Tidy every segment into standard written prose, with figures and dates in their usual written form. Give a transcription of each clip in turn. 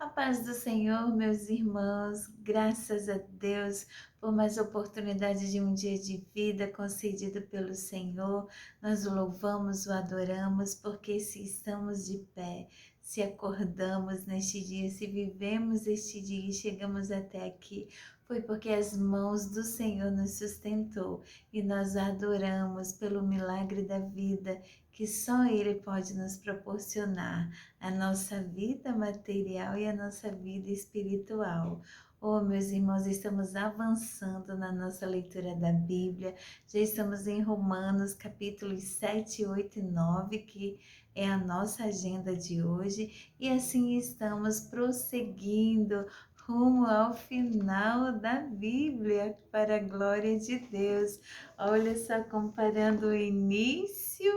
A paz do Senhor, meus irmãos, graças a Deus por mais oportunidade de um dia de vida concedido pelo Senhor. Nós o louvamos, o adoramos, porque se estamos de pé, se acordamos neste dia, se vivemos este dia e chegamos até aqui, foi porque as mãos do Senhor nos sustentou e nós adoramos pelo milagre da vida que só Ele pode nos proporcionar a nossa vida material e a nossa vida espiritual. Oh, meus irmãos, estamos avançando na nossa leitura da Bíblia. Já estamos em Romanos, capítulos 7, 8 e 9, que é a nossa agenda de hoje. E assim estamos prosseguindo rumo ao final da Bíblia, para a glória de Deus. Olha só, comparando o início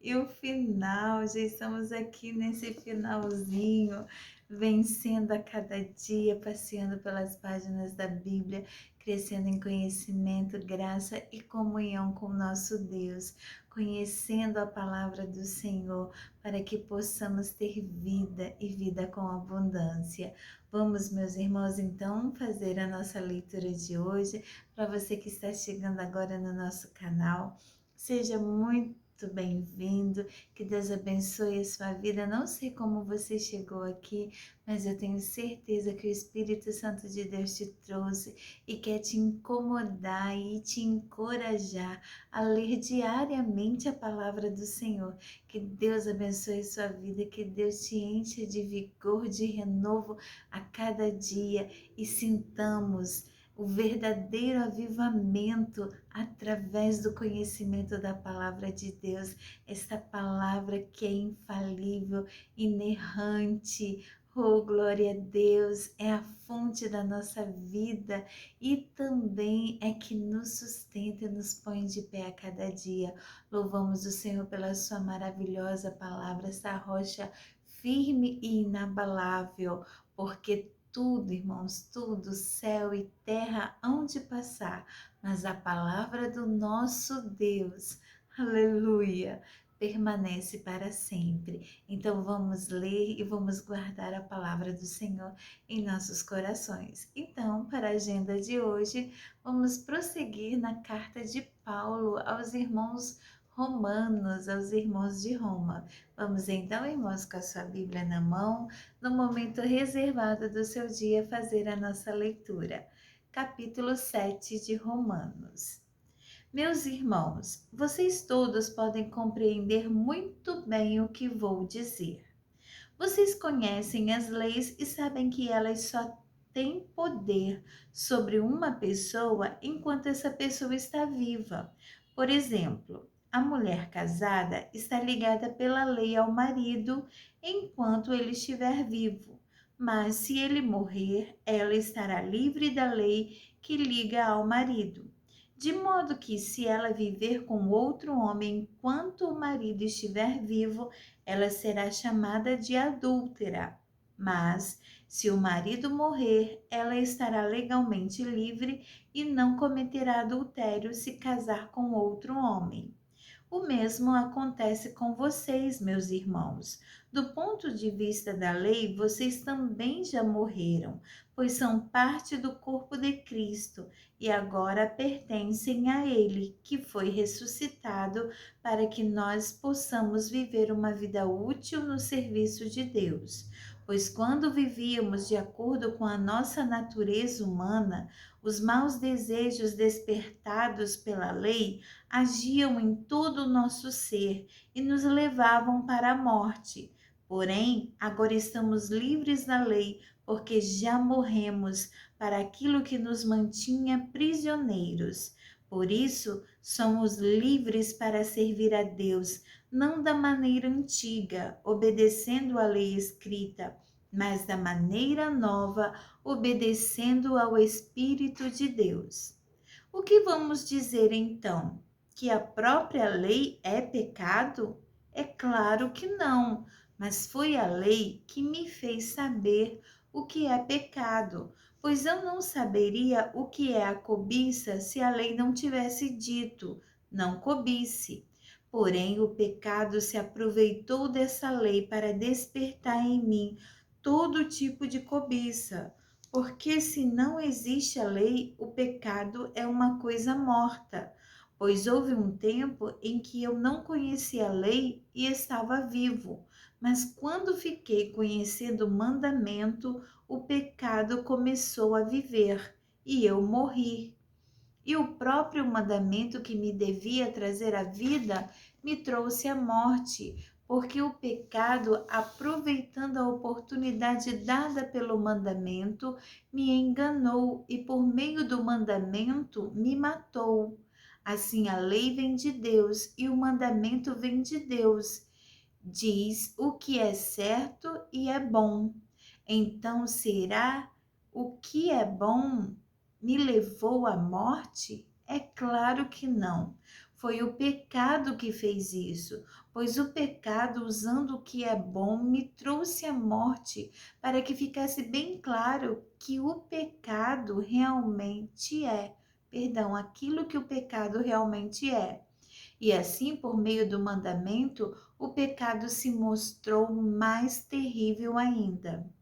e o final, já estamos aqui nesse finalzinho, vencendo a cada dia, passeando pelas páginas da Bíblia, crescendo em conhecimento, graça e comunhão com o nosso Deus, conhecendo a palavra do Senhor, para que possamos ter vida e vida com abundância. Vamos, meus irmãos, então fazer a nossa leitura de hoje. Para você que está chegando agora no nosso canal, seja muito bem-vindo, que Deus abençoe a sua vida. Não sei como você chegou aqui, mas eu tenho certeza que o Espírito Santo de Deus te trouxe e quer te incomodar e te encorajar a ler diariamente a palavra do Senhor. Que Deus abençoe a sua vida, que Deus te encha de vigor, de renovo a cada dia e sintamos o verdadeiro avivamento através do conhecimento da palavra de Deus, esta palavra que é infalível, inerrante. Oh, glória a Deus, é a fonte da nossa vida e também é que nos sustenta e nos põe de pé a cada dia. Louvamos o Senhor pela sua maravilhosa palavra, essa rocha firme e inabalável, porque tudo, irmãos, tudo, céu e terra hão de passar, mas a palavra do nosso Deus, aleluia, permanece para sempre. Então vamos ler e vamos guardar a palavra do Senhor em nossos corações. Então, para a agenda de hoje, vamos prosseguir na carta de Paulo aos irmãos romanos, aos irmãos de Roma. Vamos então, irmãos, com a sua Bíblia na mão, no momento reservado do seu dia, fazer a nossa leitura. Capítulo 7 de Romanos. Meus irmãos, vocês todos podem compreender muito bem o que vou dizer. Vocês conhecem as leis e sabem que elas só têm poder sobre uma pessoa enquanto essa pessoa está viva. Por exemplo, a mulher casada está ligada pela lei ao marido enquanto ele estiver vivo. Mas se ele morrer, ela estará livre da lei que liga ao marido. De modo que, se ela viver com outro homem enquanto o marido estiver vivo, ela será chamada de adúltera. Mas, se o marido morrer, ela estará legalmente livre e não cometerá adultério se casar com outro homem. O mesmo acontece com vocês, meus irmãos. Do ponto de vista da lei, vocês também já morreram, pois são parte do corpo de Cristo e agora pertencem a Ele, que foi ressuscitado para que nós possamos viver uma vida útil no serviço de Deus. Pois quando vivíamos de acordo com a nossa natureza humana, os maus desejos despertados pela lei agiam em todo o nosso ser e nos levavam para a morte. Porém, agora estamos livres da lei, porque já morremos para aquilo que nos mantinha prisioneiros. Por isso, somos livres para servir a Deus, não da maneira antiga, obedecendo à lei escrita, mas da maneira nova, obedecendo ao Espírito de Deus. O que vamos dizer então? Que a própria lei é pecado? É claro que não, mas foi a lei que me fez saber o que é pecado, pois eu não saberia o que é a cobiça se a lei não tivesse dito, não cobice. Porém, o pecado se aproveitou dessa lei para despertar em mim todo tipo de cobiça, porque se não existe a lei, o pecado é uma coisa morta. Pois houve um tempo em que eu não conhecia a lei e estava vivo, mas quando fiquei conhecendo o mandamento, o pecado começou a viver e eu morri. E o próprio mandamento que me devia trazer a vida me trouxe a morte, porque o pecado, aproveitando a oportunidade dada pelo mandamento, me enganou e por meio do mandamento me matou. Assim, a lei vem de Deus e o mandamento vem de Deus. Diz o que é certo e é bom. Então, será o que é bom me levou à morte? É claro que não. Foi o pecado que fez isso, pois o pecado, usando o que é bom, me trouxe à morte, para que ficasse bem claro que o pecado realmente aquilo que o pecado realmente é. E assim, por meio do mandamento, o pecado se mostrou mais terrível ainda.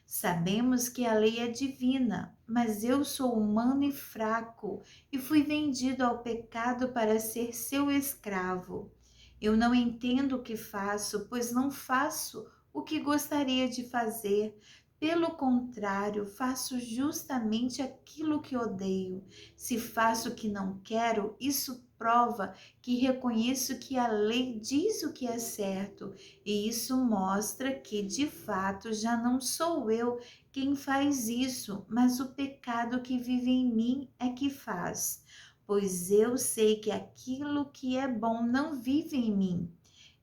Sabemos que a lei é divina, mas eu sou humano e fraco e fui vendido ao pecado para ser seu escravo. Eu não entendo o que faço, pois não faço o que gostaria de fazer. Pelo contrário, faço justamente aquilo que odeio. Se faço o que não quero, isso prova que reconheço que a lei diz o que é certo, e isso mostra que, de fato, já não sou eu quem faz isso, mas o pecado que vive em mim é que faz. Pois eu sei que aquilo que é bom não vive em mim,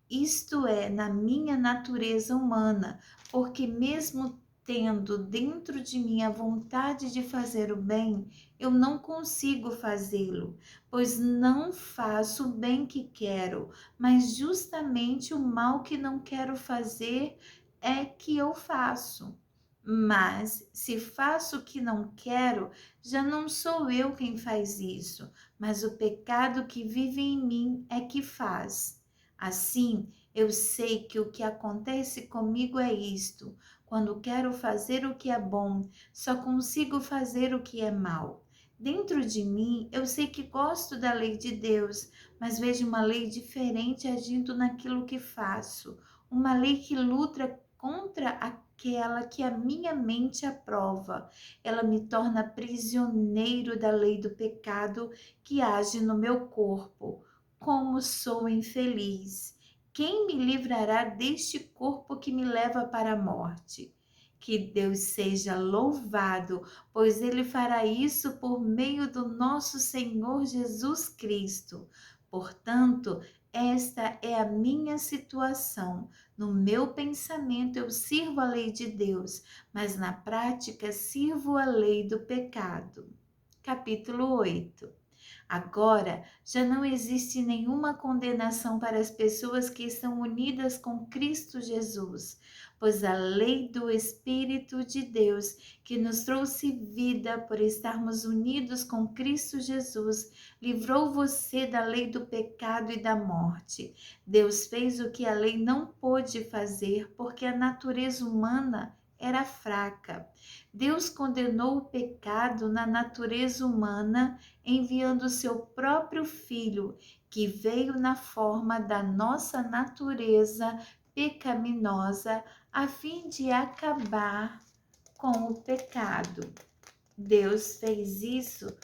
isto é, na minha natureza humana, porque mesmo tendo dentro de mim a vontade de fazer o bem, eu não consigo fazê-lo, pois não faço o bem que quero, mas justamente o mal que não quero fazer é que eu faço. Mas se faço o que não quero, já não sou eu quem faz isso, mas o pecado que vive em mim é que faz. Assim, eu sei que o que acontece comigo é isto: quando quero fazer o que é bom, só consigo fazer o que é mal. Dentro de mim, eu sei que gosto da lei de Deus, mas vejo uma lei diferente agindo naquilo que faço, uma lei que luta contra aquela que a minha mente aprova. Ela me torna prisioneiro da lei do pecado que age no meu corpo. Como sou infeliz! Quem me livrará deste corpo que me leva para a morte? Que Deus seja louvado, pois Ele fará isso por meio do nosso Senhor Jesus Cristo. Portanto, esta é a minha situação. No meu pensamento, eu sirvo a lei de Deus, mas na prática, sirvo a lei do pecado. Capítulo 8. Agora, já não existe nenhuma condenação para as pessoas que estão unidas com Cristo Jesus, pois a lei do Espírito de Deus, que nos trouxe vida por estarmos unidos com Cristo Jesus, livrou você da lei do pecado e da morte. Deus fez o que a lei não pôde fazer, porque a natureza humana era fraca. Deus condenou o pecado na natureza humana, enviando seu próprio Filho, que veio na forma da nossa natureza pecaminosa, a fim de acabar com o pecado. Deus fez isso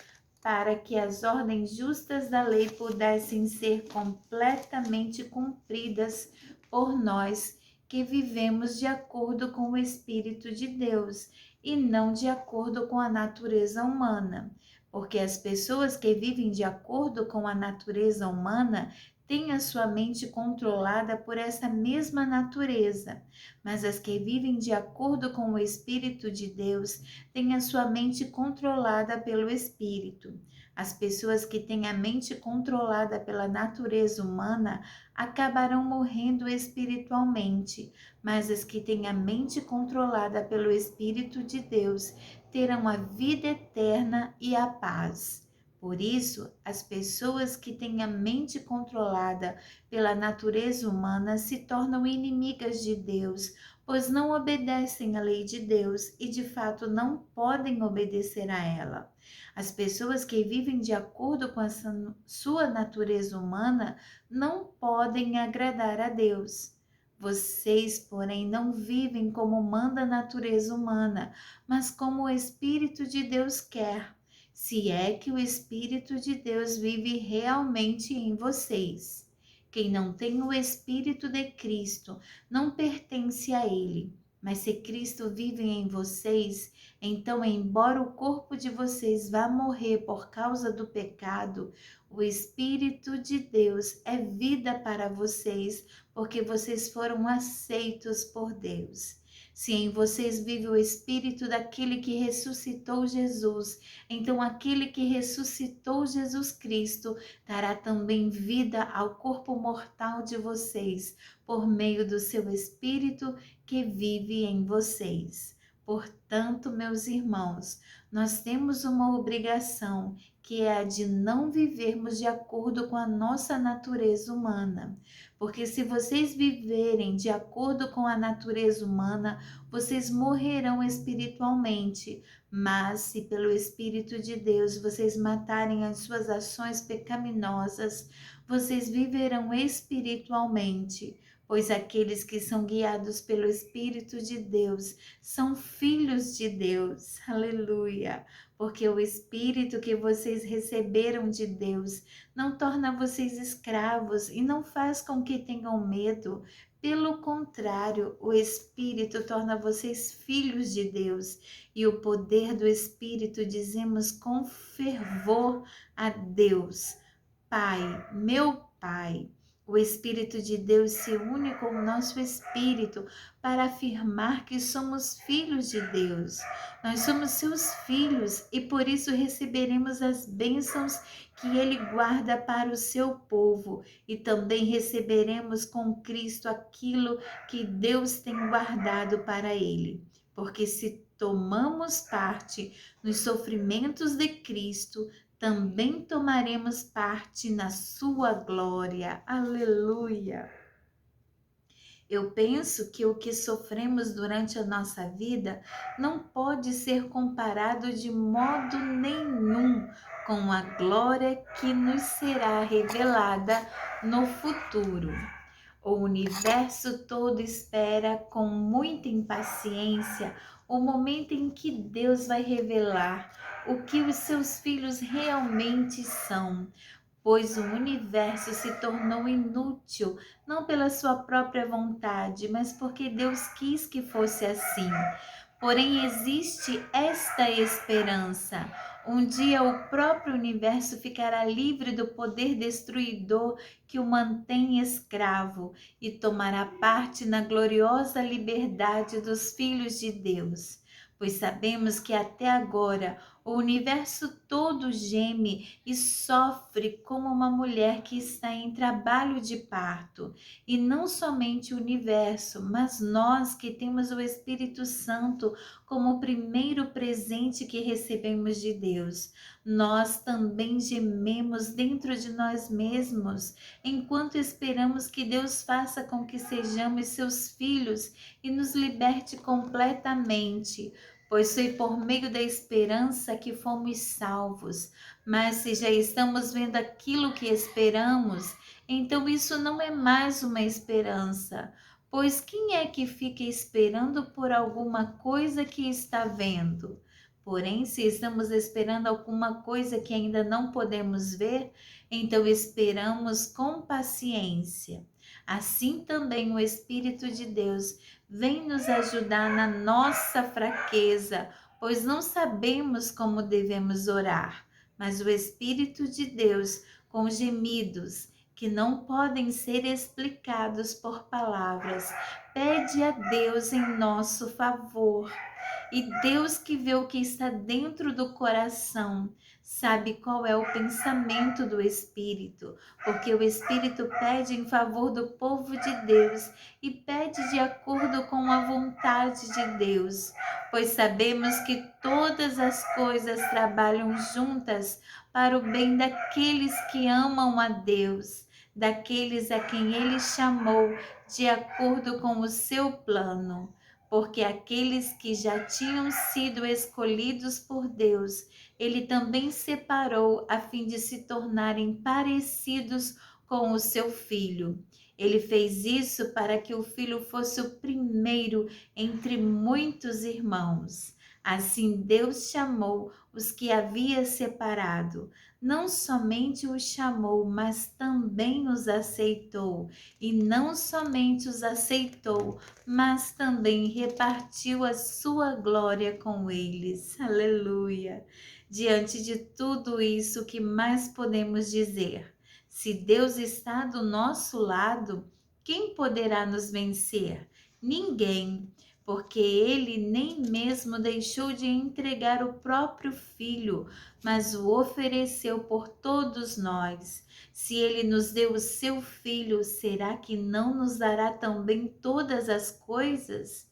para que as ordens justas da lei pudessem ser completamente cumpridas por nós que vivemos de acordo com o Espírito de Deus e não de acordo com a natureza humana. Porque as pessoas que vivem de acordo com a natureza humana têm a sua mente controlada por essa mesma natureza, mas as que vivem de acordo com o Espírito de Deus têm a sua mente controlada pelo Espírito. As pessoas que têm a mente controlada pela natureza humana acabarão morrendo espiritualmente, mas as que têm a mente controlada pelo Espírito de Deus terão a vida eterna e a paz. Por isso, as pessoas que têm a mente controlada pela natureza humana se tornam inimigas de Deus, pois não obedecem à lei de Deus e de fato não podem obedecer a ela. As pessoas que vivem de acordo com a sua natureza humana não podem agradar a Deus. Vocês, porém, não vivem como manda a natureza humana, mas como o Espírito de Deus quer, se é que o Espírito de Deus vive realmente em vocês. Quem não tem o Espírito de Cristo não pertence a ele. Mas se Cristo vive em vocês, então, embora o corpo de vocês vá morrer por causa do pecado, o Espírito de Deus é vida para vocês, porque vocês foram aceitos por Deus. Se em vocês vive o Espírito daquele que ressuscitou Jesus, então aquele que ressuscitou Jesus Cristo dará também vida ao corpo mortal de vocês, por meio do seu Espírito que vive em vocês. Portanto, meus irmãos, nós temos uma obrigação, que é a de não vivermos de acordo com a nossa natureza humana. Porque se vocês viverem de acordo com a natureza humana, vocês morrerão espiritualmente. Mas se pelo Espírito de Deus vocês matarem as suas ações pecaminosas, vocês viverão espiritualmente. Pois aqueles que são guiados pelo Espírito de Deus são filhos de Deus. Aleluia! Porque o Espírito que vocês receberam de Deus não torna vocês escravos e não faz com que tenham medo. Pelo contrário, o Espírito torna vocês filhos de Deus. E o poder do Espírito dizemos com fervor a Deus: Pai, meu Pai. O Espírito de Deus se une com o nosso espírito para afirmar que somos filhos de Deus. Nós somos seus filhos e por isso receberemos as bênçãos que Ele guarda para o seu povo e também receberemos com Cristo aquilo que Deus tem guardado para Ele. Porque se tomamos parte nos sofrimentos de Cristo, também tomaremos parte na sua glória. Aleluia! Eu penso que o que sofremos durante a nossa vida não pode ser comparado de modo nenhum com a glória que nos será revelada no futuro. O universo todo espera com muita impaciência o momento em que Deus vai revelar o que os seus filhos realmente são, pois o universo se tornou inútil, não pela sua própria vontade, mas porque Deus quis que fosse assim. Porém, existe esta esperança. Um dia o próprio universo ficará livre do poder destruidor que o mantém escravo e tomará parte na gloriosa liberdade dos filhos de Deus. Pois sabemos que até agora o universo todo geme e sofre como uma mulher que está em trabalho de parto. E não somente o universo, mas nós que temos o Espírito Santo como o primeiro presente que recebemos de Deus. Nós também gememos dentro de nós mesmos, enquanto esperamos que Deus faça com que sejamos seus filhos e nos liberte completamente. Pois foi por meio da esperança que fomos salvos. Mas se já estamos vendo aquilo que esperamos, então isso não é mais uma esperança. Pois quem é que fica esperando por alguma coisa que está vendo? Porém, se estamos esperando alguma coisa que ainda não podemos ver, então esperamos com paciência. Assim também o Espírito de Deus vem nos ajudar na nossa fraqueza, pois não sabemos como devemos orar. Mas o Espírito de Deus, com gemidos que não podem ser explicados por palavras, pede a Deus em nosso favor. E Deus, que vê o que está dentro do coração, sabe qual é o pensamento do Espírito, porque o Espírito pede em favor do povo de Deus e pede de acordo com a vontade de Deus, pois sabemos que todas as coisas trabalham juntas para o bem daqueles que amam a Deus, daqueles a quem Ele chamou de acordo com o seu plano. porque aqueles que já tinham sido escolhidos por Deus, ele também separou a fim de se tornarem parecidos com o seu filho. Ele fez isso para que o filho fosse o primeiro entre muitos irmãos. Assim Deus chamou os que havia separado. Não somente os chamou, mas também os aceitou. E não somente os aceitou, mas também repartiu a sua glória com eles. Aleluia! Diante de tudo isso, o que mais podemos dizer? Se Deus está do nosso lado, quem poderá nos vencer? Ninguém, porque ele nem mesmo deixou de entregar o próprio filho, mas o ofereceu por todos nós. Se ele nos deu o seu filho, será que não nos dará também todas as coisas?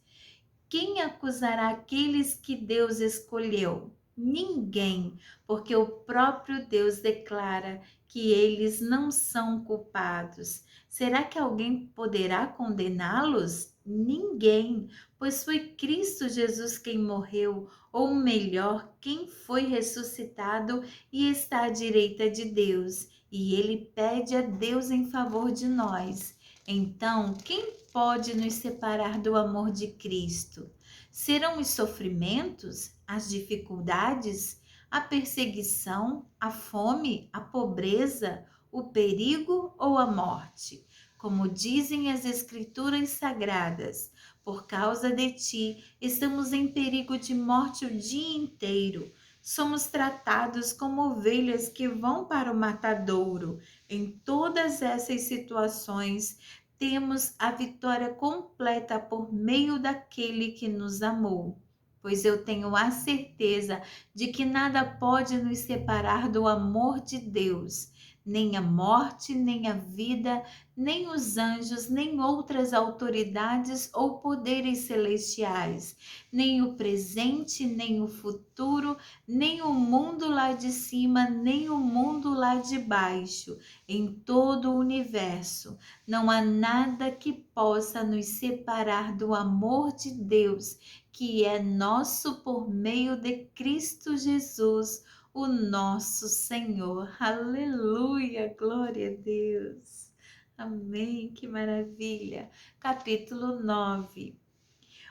Quem acusará aqueles que Deus escolheu? Ninguém, porque o próprio Deus declara que eles não são culpados. Será que alguém poderá condená-los? Ninguém, pois foi Cristo Jesus quem morreu, ou melhor, quem foi ressuscitado e está à direita de Deus, e ele pede a Deus em favor de nós. Então, quem pode nos separar do amor de Cristo? Serão os sofrimentos, as dificuldades, a perseguição, a fome, a pobreza, o perigo ou a morte? Como dizem as Escrituras Sagradas, por causa de ti, estamos em perigo de morte o dia inteiro. Somos tratados como ovelhas que vão para o matadouro. Em todas essas situações, temos a vitória completa por meio daquele que nos amou. Pois eu tenho a certeza de que nada pode nos separar do amor de Deus, nem a morte, nem a vida, nem os anjos, nem outras autoridades ou poderes celestiais, nem o presente, nem o futuro, nem o mundo lá de cima, nem o mundo lá de baixo, em todo o universo. Não há nada que possa nos separar do amor de Deus, que é nosso por meio de Cristo Jesus, o nosso Senhor. Aleluia, glória a Deus. Amém, que maravilha. Capítulo 9.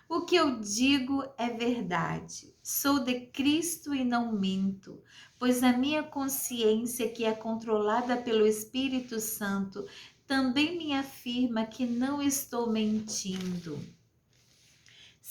O que eu digo é verdade. Sou de Cristo e não minto, pois a minha consciência, que é controlada pelo Espírito Santo, também me afirma que não estou mentindo.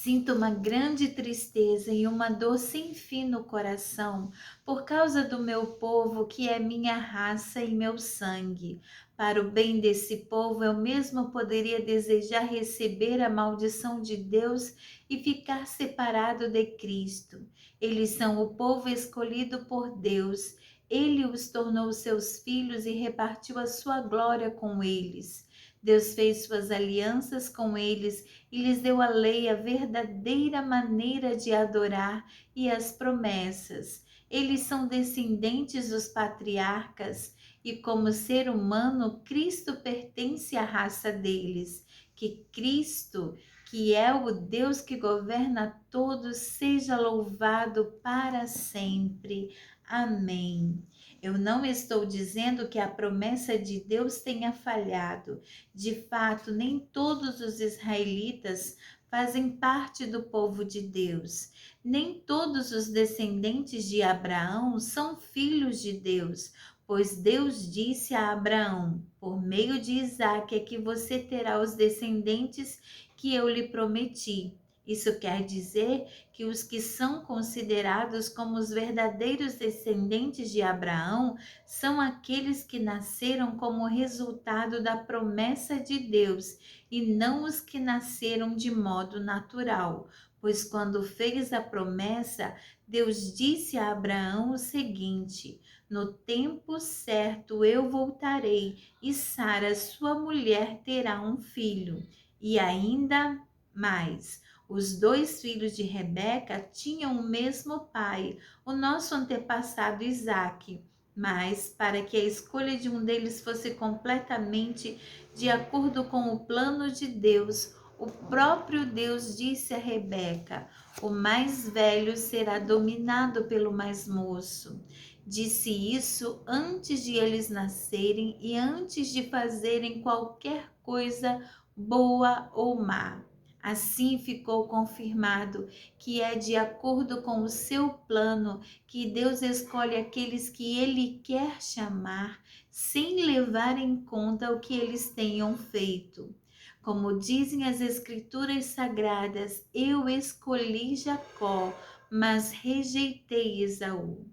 Sinto uma grande tristeza e uma dor sem fim no coração por causa do meu povo, que é minha raça e meu sangue. Para o bem desse povo, eu mesmo poderia desejar receber a maldição de Deus e ficar separado de Cristo. Eles são o povo escolhido por Deus. Ele os tornou seus filhos e repartiu a sua glória com eles. Deus fez suas alianças com eles e lhes deu a lei, a verdadeira maneira de adorar e as promessas. Eles são descendentes dos patriarcas e, como ser humano, Cristo pertence à raça deles. Que Cristo, que é o Deus que governa todos, seja louvado para sempre. Amém. Eu não estou dizendo que a promessa de Deus tenha falhado. De fato, nem todos os israelitas fazem parte do povo de Deus. Nem todos os descendentes de Abraão são filhos de Deus, pois Deus disse a Abraão, por meio de Isaque, é que você terá os descendentes que eu lhe prometi. Isso quer dizer que os que são considerados como os verdadeiros descendentes de Abraão são aqueles que nasceram como resultado da promessa de Deus e não os que nasceram de modo natural. Pois quando fez a promessa, Deus disse a Abraão o seguinte: no tempo certo eu voltarei e Sara, sua mulher, terá um filho. E ainda mais, os dois filhos de Rebeca tinham o mesmo pai, o nosso antepassado Isaque. Mas, para que a escolha de um deles fosse completamente de acordo com o plano de Deus, O próprio Deus disse a Rebeca: o mais velho será dominado pelo mais moço. Disse isso antes de eles nascerem e antes de fazerem qualquer coisa boa ou má. Assim ficou confirmado que é de acordo com o seu plano que Deus escolhe aqueles que Ele quer chamar, sem levar em conta o que eles tenham feito. Como dizem as Escrituras Sagradas, eu escolhi Jacó, mas rejeitei Esaú.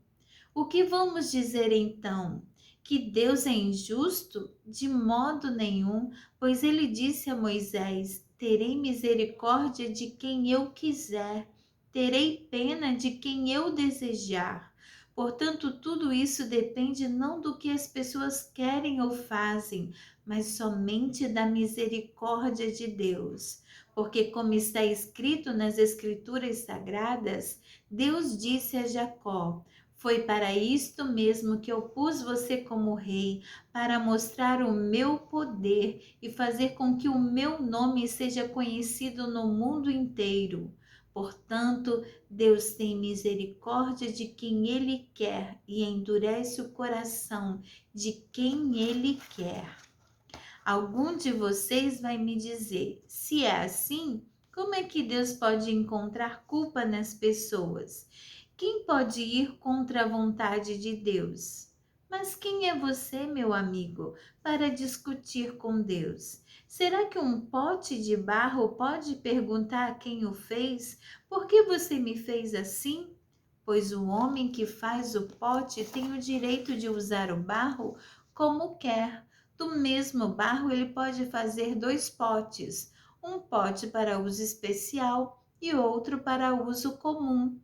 O que vamos dizer então? Que Deus é injusto? De modo nenhum, pois ele disse a Moisés: terei misericórdia de quem eu quiser, terei pena de quem eu desejar. Portanto, tudo isso depende não do que as pessoas querem ou fazem, mas somente da misericórdia de Deus. Porque, como está escrito nas Escrituras Sagradas, Deus disse a Jacó: foi para isto mesmo que eu pus você como rei, para mostrar o meu poder e fazer com que o meu nome seja conhecido no mundo inteiro. Portanto, Deus tem misericórdia de quem Ele quer e endurece o coração de quem Ele quer. Algum de vocês vai me dizer: se é assim, como é que Deus pode encontrar culpa nas pessoas? Quem pode ir contra a vontade de Deus? Mas quem é você, meu amigo, para discutir com Deus? Será que um pote de barro pode perguntar a quem o fez: por que você me fez assim? Pois o homem que faz o pote tem o direito de usar o barro como quer. Do mesmo barro, ele pode fazer 2 potes, um pote para uso especial e outro para uso comum.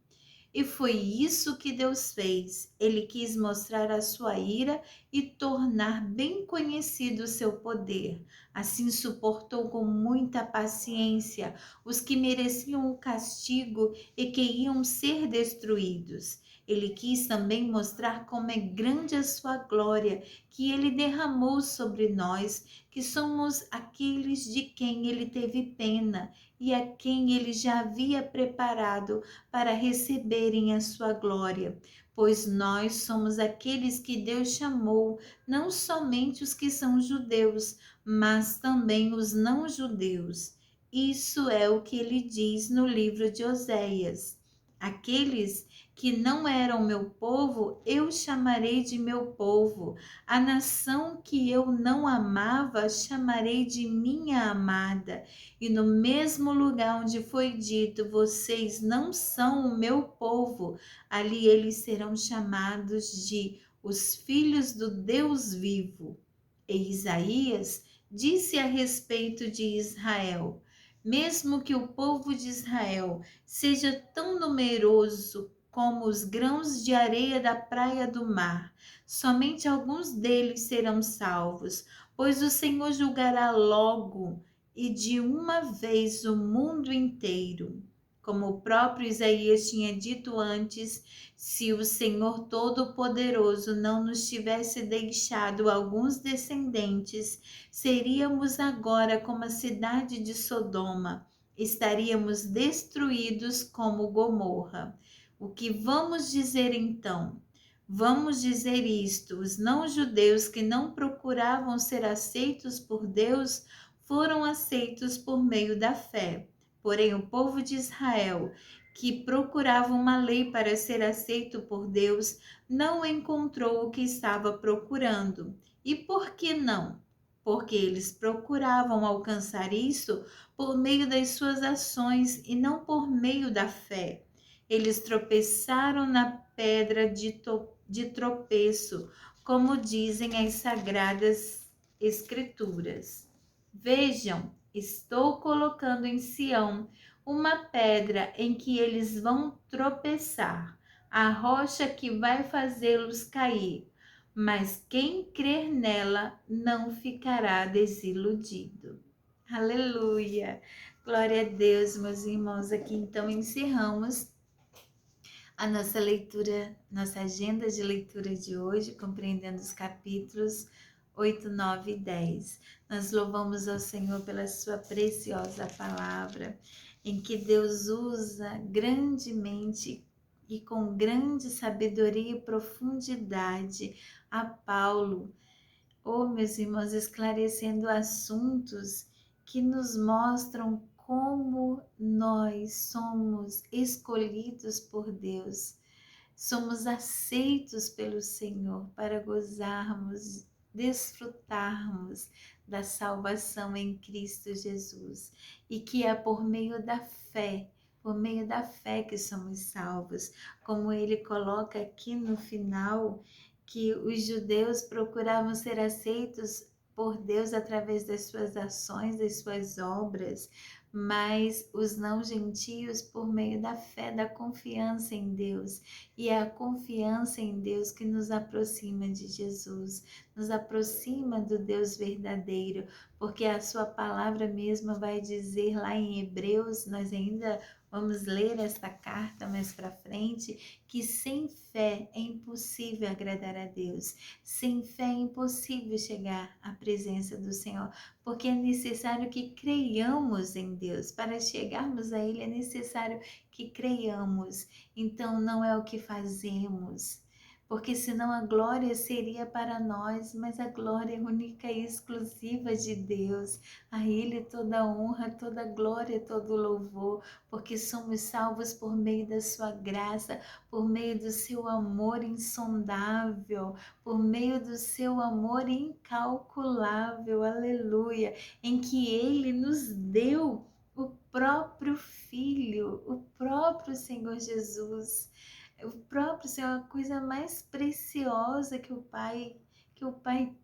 E foi isso que Deus fez. Ele quis mostrar a sua ira e tornar bem conhecido o seu poder. Assim suportou com muita paciência os que mereciam o castigo e que iam ser destruídos. Ele quis também mostrar como é grande a sua glória que ele derramou sobre nós, que somos aqueles de quem ele teve pena e a quem ele já havia preparado para receberem a sua glória, pois nós somos aqueles que Deus chamou, não somente os que são judeus, mas também os não judeus. Isso é o que ele diz no livro de Oséias. Aqueles que não eram meu povo, eu chamarei de meu povo. A nação que eu não amava, chamarei de minha amada. E no mesmo lugar onde foi dito, vocês não são o meu povo, ali eles serão chamados de os filhos do Deus vivo. E Isaías disse a respeito de Israel: mesmo que o povo de Israel seja tão numeroso como os grãos de areia da praia do mar, somente alguns deles serão salvos, pois o Senhor julgará logo e de uma vez o mundo inteiro. Como o próprio Isaías tinha dito antes, se o Senhor Todo-Poderoso não nos tivesse deixado alguns descendentes, seríamos agora como a cidade de Sodoma, estaríamos destruídos como Gomorra. O que vamos dizer então? Vamos dizer isto: os não-judeus que não procuravam ser aceitos por Deus foram aceitos por meio da fé. Porém, o povo de Israel, que procurava uma lei para ser aceito por Deus, não encontrou o que estava procurando. E por que não? Porque eles procuravam alcançar isso por meio das suas ações e não por meio da fé. Eles tropeçaram na pedra de tropeço, como dizem as sagradas escrituras. Vejam, estou colocando em Sião uma pedra em que eles vão tropeçar, a rocha que vai fazê-los cair, mas quem crer nela não ficará desiludido. Aleluia! Glória a Deus, meus irmãos. Aqui então encerramos a nossa leitura, nossa agenda de leitura de hoje, compreendendo os capítulos 8, 9 e 10. Nós louvamos ao Senhor pela sua preciosa palavra, em que Deus usa grandemente e com grande sabedoria e profundidade a Paulo. Oh, meus irmãos, esclarecendo assuntos que nos mostram como nós somos escolhidos por Deus, somos aceitos pelo Senhor para gozarmos, desfrutarmos da salvação em Cristo Jesus, e que é por meio da fé que somos salvos, como ele coloca aqui no final, que os judeus procuravam ser aceitos por Deus através das suas ações, das suas obras, mas os não gentios por meio da fé, da confiança em Deus. E é a confiança em Deus que nos aproxima de Jesus, nos aproxima do Deus verdadeiro, porque a sua palavra mesma vai dizer lá em Hebreus, nós ainda vamos ler esta carta mais para frente, que sem fé é impossível agradar a Deus. Sem fé é impossível chegar à presença do Senhor, porque é necessário que creiamos em Deus. Para chegarmos a Ele é necessário que creiamos. Então não é o que fazemos, porque senão a glória seria para nós, mas a glória é única e exclusiva de Deus. A Ele toda honra, toda glória, todo louvor, porque somos salvos por meio da sua graça, por meio do seu amor insondável, por meio do seu amor incalculável, aleluia, em que Ele nos deu o próprio Filho, o próprio Senhor Jesus. O próprio Senhor, a coisa mais preciosa que o Pai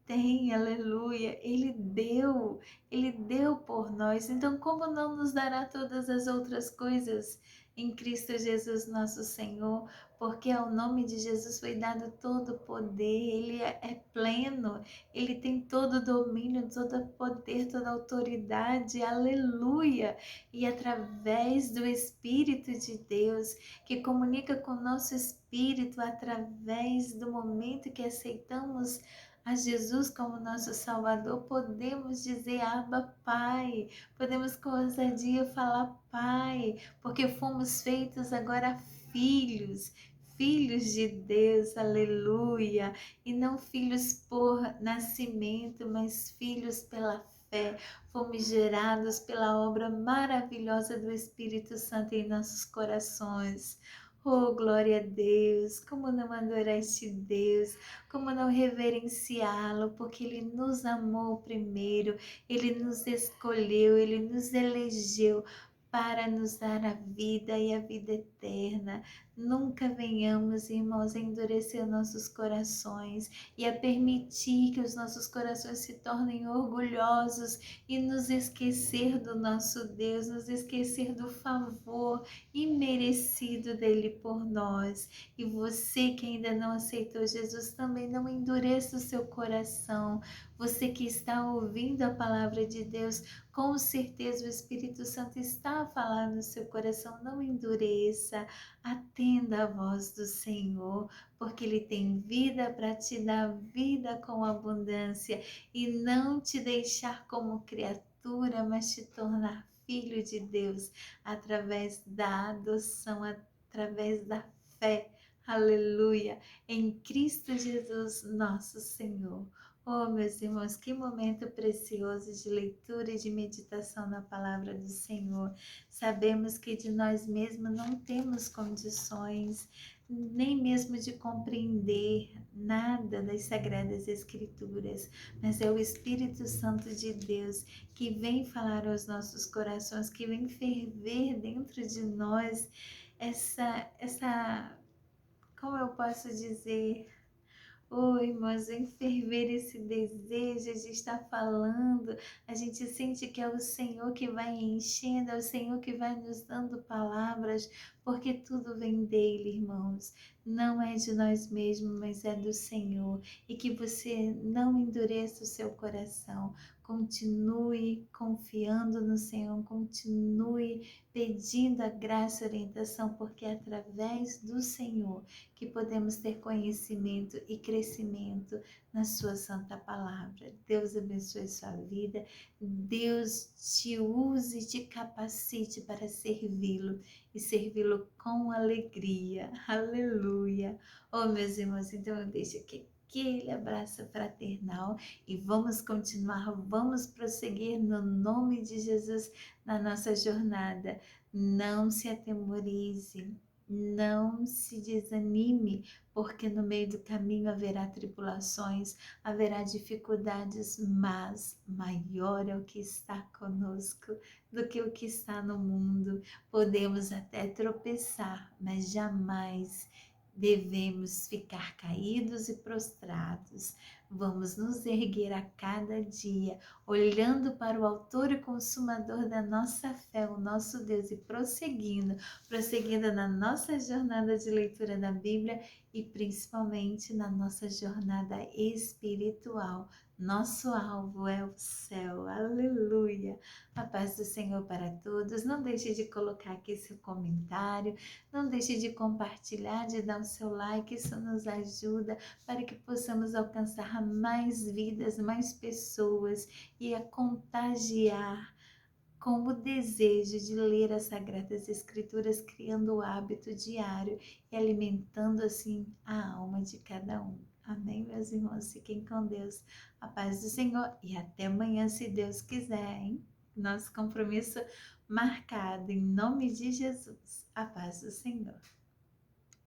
tem, aleluia. Ele deu por nós. Então, como não nos dará todas as outras coisas em Cristo Jesus, nosso Senhor? Porque ao nome de Jesus foi dado todo o poder, ele é pleno, ele tem todo o domínio, todo o poder, toda a autoridade, aleluia. E através do Espírito de Deus, que comunica com o nosso espírito através do momento que aceitamos a Jesus como nosso Salvador, podemos dizer Abba, Pai, podemos com ousadia falar Pai, porque fomos feitos agora filhos, filhos de Deus, aleluia, e não filhos por nascimento, mas filhos pela fé. Fomos gerados pela obra maravilhosa do Espírito Santo em nossos corações. Oh, glória a Deus! Como não adorar este Deus? Como não reverenciá-lo? Porque Ele nos amou primeiro, Ele nos escolheu, Ele nos elegeu para nos dar a vida e a vida eterna. Nunca venhamos, irmãos, a endurecer nossos corações e a permitir que os nossos corações se tornem orgulhosos e nos esquecer do nosso Deus, nos esquecer do favor imerecido dele por nós. E você que ainda não aceitou Jesus, também não endureça o seu coração. Você que está ouvindo a palavra de Deus, com certeza o Espírito Santo está a falar no seu coração. Não endureça, atenda a voz do Senhor, porque Ele tem vida para te dar vida com abundância e não te deixar como criatura, mas te tornar filho de Deus através da adoção, através da fé. Aleluia! Em Cristo Jesus, nosso Senhor. Oh, meus irmãos, que momento precioso de leitura e de meditação na palavra do Senhor. Sabemos que de nós mesmos não temos condições, nem mesmo de compreender nada das Sagradas Escrituras, mas é o Espírito Santo de Deus que vem falar aos nossos corações, que vem ferver dentro de nós como eu posso dizer? Oi, irmãos, vem ferver esse desejo de estar falando. A gente sente que é o Senhor que vai enchendo, é o Senhor que vai nos dando palavras, porque tudo vem dele, irmãos. Não é de nós mesmos, mas é do Senhor. E que você não endureça o seu coração. continue confiando no Senhor, continue pedindo a graça e orientação, porque é através do Senhor que podemos ter conhecimento e crescimento na sua santa palavra. Deus abençoe sua vida, Deus te use e te capacite para servi-lo e servi-lo com alegria. Aleluia! Oh, meus irmãos, então eu deixo aqui aquele abraço fraternal e vamos continuar, vamos prosseguir no nome de Jesus na nossa jornada. Não se atemorize, não se desanime, porque no meio do caminho haverá tribulações, haverá dificuldades, mas maior é o que está conosco do que o que está no mundo. Podemos até tropeçar, mas jamais devemos ficar caídos e prostrados. Vamos nos erguer a cada dia, olhando para o autor e consumador da nossa fé, o nosso Deus, e prosseguindo na nossa jornada de leitura da Bíblia e principalmente na nossa jornada espiritual. Nosso alvo é o céu. Aleluia! A paz do Senhor para todos. Não deixe de colocar aqui seu comentário, não deixe de compartilhar, de dar o seu like, isso nos ajuda para que possamos alcançar mais vidas, mais pessoas e a contagiar com o desejo de ler as Sagradas Escrituras, criando o hábito diário e alimentando assim a alma de cada um. Amém, meus irmãos? Fiquem com Deus. A paz do Senhor e até amanhã, se Deus quiser, hein? Nosso compromisso marcado em nome de Jesus. A paz do Senhor.